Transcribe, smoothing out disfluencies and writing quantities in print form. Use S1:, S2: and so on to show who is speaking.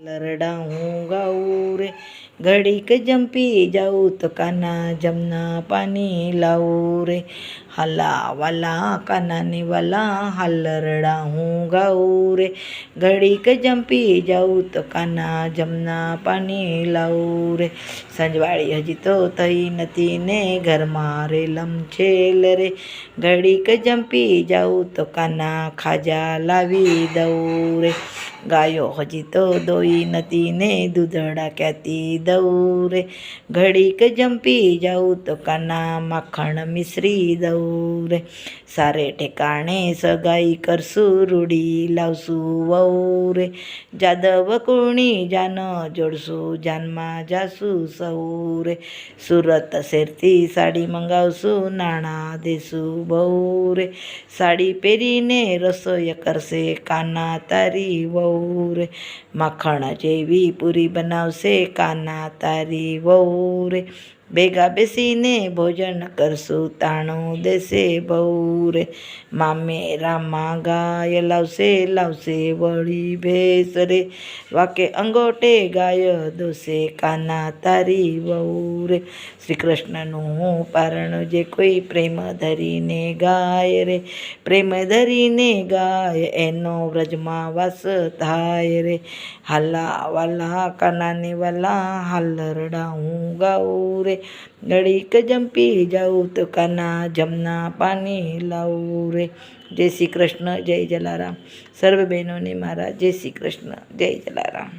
S1: લરડા હું ગાઉં રે ઘડીક જંપી જાઉં તો કાના જમના પાણી લાવું રે. હાલા વાલા કાનાની વાલા હાલરડા હું ગાઉં રે ઘડીક જંપી જાઉં તો કાના જમના પાણી લાવું રે. સંજવાળી હજી તો થઈ નથી ને ઘરમાં રે લમછેલ રે ઘડીક જંપી જાઉં તો કાના ખાજા લાવી દઉં રે. ગાયો હજી તો દોઈ નથી ને દૂધડા ક્યાંથી દઉં રે ઘડીક જંપી જાઉં તો કાના માખણ મિશ્રી દઉં રે. સારે ઠેકાણે સગાઈ કરશું રૂડી લાવશું વહુ રે જાદવ કુણી જાન જોડશું જાનમાં જાશું સૌ રે. સુરત શેરથી સાડી મંગાવશું નાણાં દેશું બહુ રે સાડી પહેરીને રસોઈ કરશે કાના તારી વહુ રે. માખણ જેવી પૂરી બનાવશે કાના તારી વહુ રે ભેગા બેસીને ભોજન કરશું તાણું દેશે બહુ રે. મામેરામાં ગાય લાવશે વળી ભેંસ રે વાકે અંગોટે ગાય દોશે કાના તારી વહુ રે. શ્રી કૃષ્ણનું પારણ જે કોઈ પ્રેમ ધરીને ગાય રે પ્રેમ ધરીને ગાય એનો વ્રજમાં વાસ થાય રે. હાલા વાલા કાનાની વાલા હાલરડા હું ગાઉં રે ઘડીક જંપી જાઉં તો કાના જમના પાણી લાવું રે. જય શ્રી કૃષ્ણ, જય જલારામ. સર્વ બહેનોને મારા જય શ્રી કૃષ્ણ, જય જલારામ.